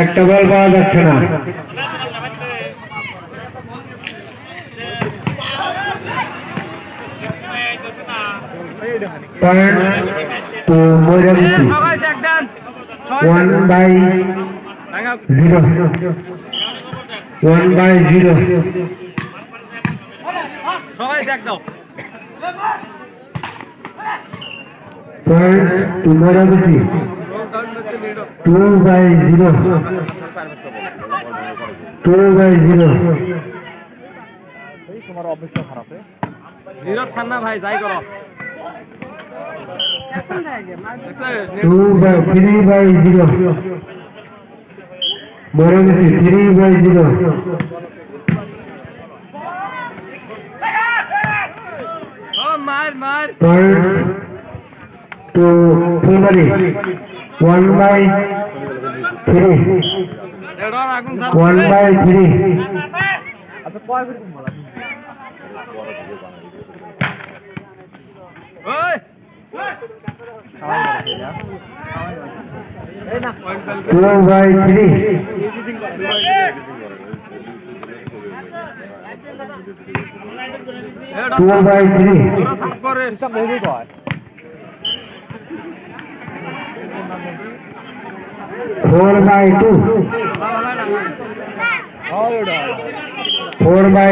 একটা বল পাওয়া যাচ্ছে না। পয়েন্ট টু ময়ূরাঞ্চি 1/0 1/0 সবাই দেখ দাও পয়েন্ট টু ময়ূরাঞ্চি 2/0 2/0 তোমার অবস্থা খারাপ জিরো ঠান্ডা ভাই যাই করো 3/0 ময়ূরাঞ্চি 3/0 মার মার পয়েন্ট টু ফুলবাড়ি 1/3 1/3 আচ্ছা কয় করে মালা ওই এই না 2/3 2/3 তোরা সাপ করে সব বেরিয়ে কয় 4/2 4/2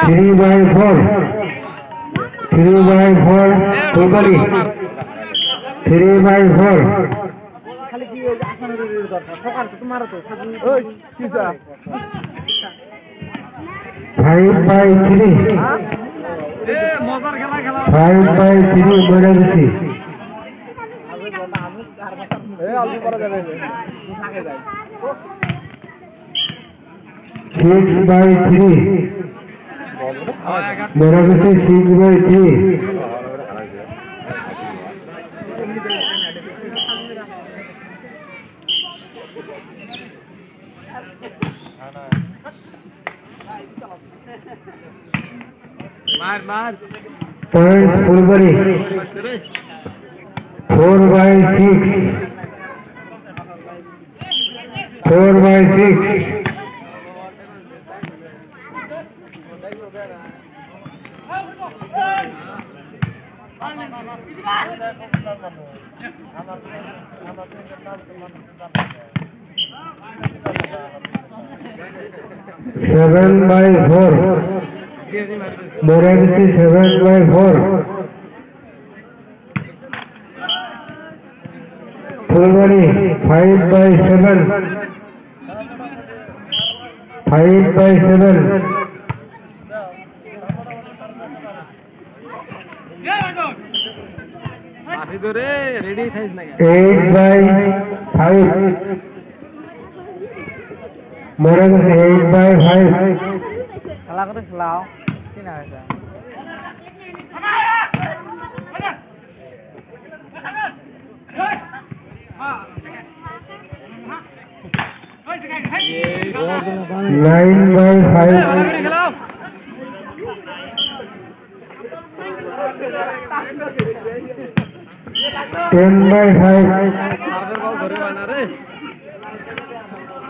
3/4 3/4 ফুলবাড়ি 3/4 খালি কি আসনের দরকার সকাল তো তোমার তো ওই কি স্যার 5/3 এ মজার খেলা খেলা 5/3 ময়ূরাঞ্চি এ আলু করা যাবে আগে যাই 6/3 ময়ূরাঞ্চি 6/3 মার মার পয়েন্ট ফুলবাড়ি 4/6 4/6 7/4 ময়ূরাঞ্চি 7/4 ফুলবাড়ি 5/7 5/7 আসি তো রে রেডি থাইস না 8/5 ময়ূরাঞ্চি 8/5 খেলা করে খেলাও কি না হয়েছে 9/5 খেলাও 10/5 সার্ভের বল ধরে হয় না রে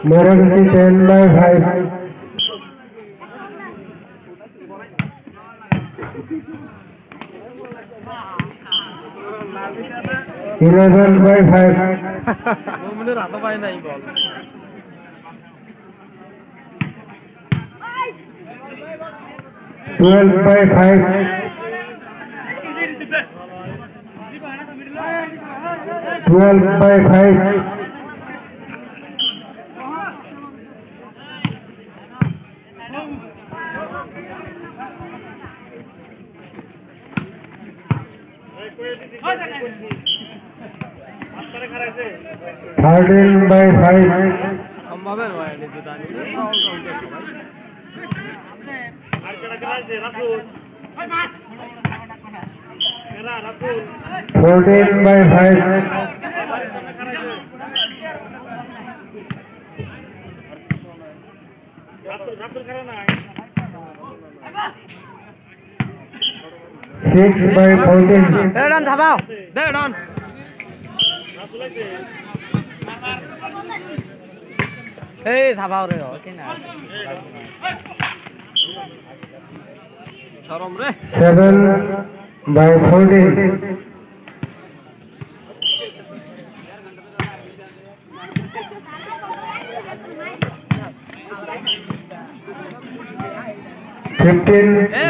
ময়ূরাঞ্চি 10/5 11/5 মোমিনের হাতে পায় নাই বল 12/5 12/5 13/5 সম্ভবের হয় নিজে জানি আর কেন খেলাছে রাসূল ওই মার খেলা রাসূল 14/5 রাসূল খেলা নাই 6/14. ডান ধাবাও দে ডান এই ধাবাও রে কেন শরম রে 7/14.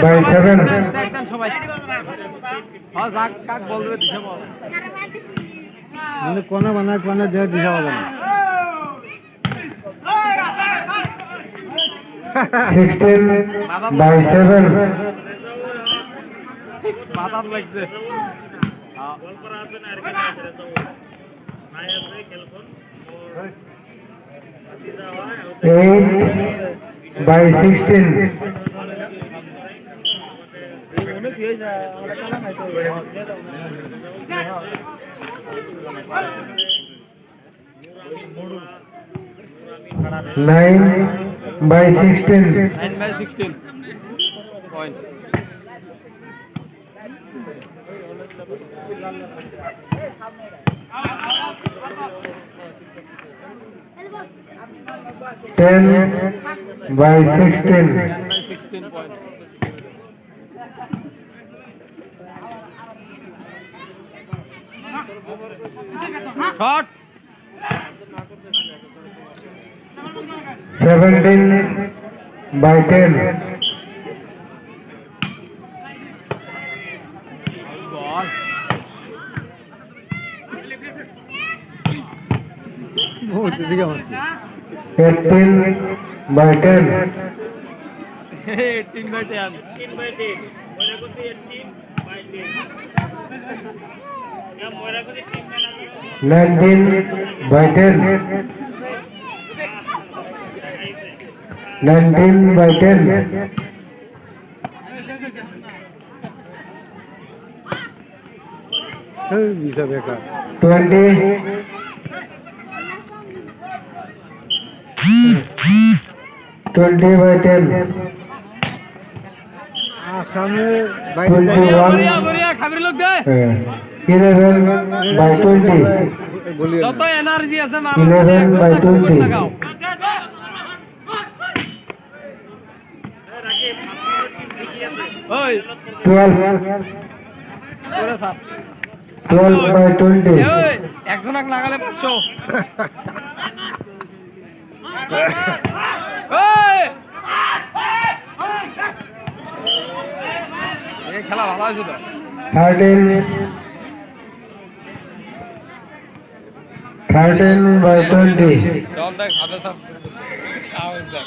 15/7. একদম সবাই হ্যাঁ যাক কাক বল দেবে দিশা বল মানে কোন বানায় কোন দিয়ে দিশা বলে 16/7. মাথাত লাগছে 8/16. Nine by 16. 9/16 point 10/16. 10/16 point shot 17/10. ball 18/10. 18/10 19/10. 19/10. এই দিশা বেকার 20. 20/10. সামনে বাইরে 21. বড়িয়া খাবির লোক দে 11/20. বলি যত এনার্জি আছে মারো 11/20. লাগাও ওই 12. করে স্যার 12/20. ওই একজনক লাগালে 500 ওই এই খেলা ভালো হয়েছে তো 13/20. দল দেখ সাথে সাথে সাহস দেখ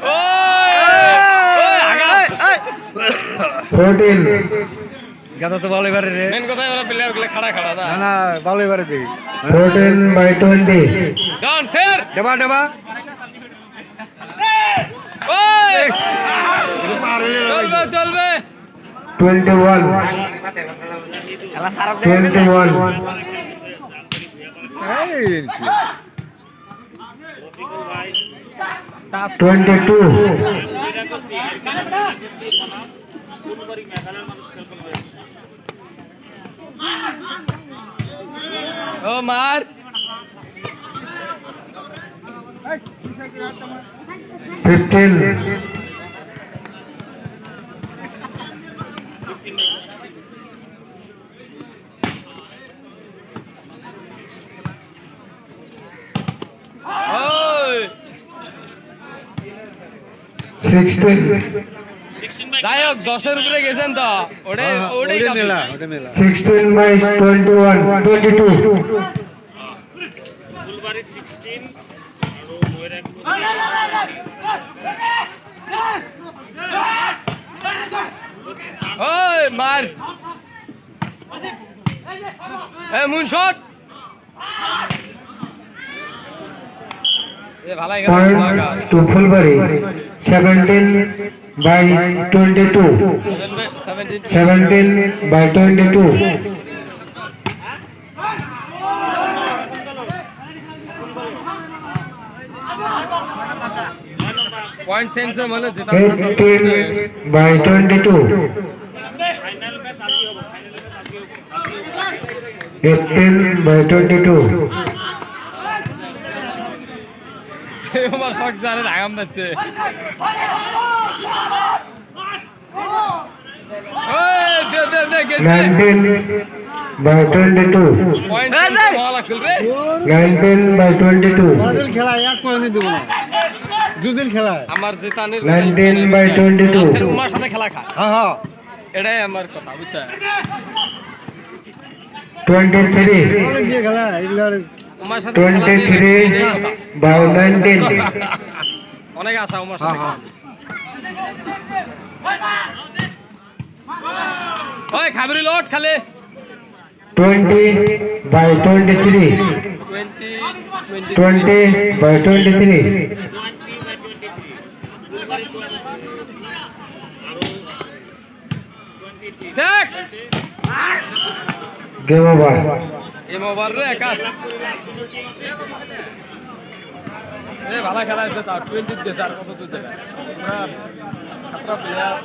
ওই ওই আগা 14. গাদা তো ভালো এবারে রে মেন কথা ওরা প্লেয়ার গুলো খাড়া খাড়া দা না না ভালো এবারে দেখি 14/20. ডান স্যার ডবা ডবা ওই চলবে চলবে 21. খেলা সারা 21. এই 22. ও মার 15. ওই 16. যাই হোক 10 এর উপরে গেছেন তো ওটাই ওটাই মেলা ওটা মেলা 16/21. 22. ফুলবাড়ি 16 আৰু ময়ৰাক ওই মার এ মুন শট এ ভালাই গেল Point to Fulbari. 17/22. 17 17/22. পয়েন্ট সেন্সে মানে জেতা 18 by 22. ফাইনাল ম্যাচ আজি হবো, ফাইনাল ম্যাচ আজি হবো। 18 by 22. এবার শট জারে আগাম যাচ্ছে ওই দে গেছে 19 by 22. পয়েন্ট সেন্সে ভালো লাগছিল রে 19 by 22. ব্রাজিল খেলা এক পয়েন্ট দিব না দুদিন খেলা আমার জেতানের 19 by 22. উমার সাথে খেলা খা হ্যাঁ হ্যাঁ এটাই আমার কথা বুঝছা 23 অনেক দিয়ে খেলা এগুলার উমার সাথে খেলা দিয়ে এটাই 23 কথা। by 19. অনেক আশা উমার সাথে হ্যাঁ, ওই খাবরি লোট খালে 20 by 23. 20 by 23. Check Game over. এম ওভার রে একাশ এ ভালো খেলা আছে তার 20 দিয়েছে আর কত দিতে খাতরা প্লেয়ার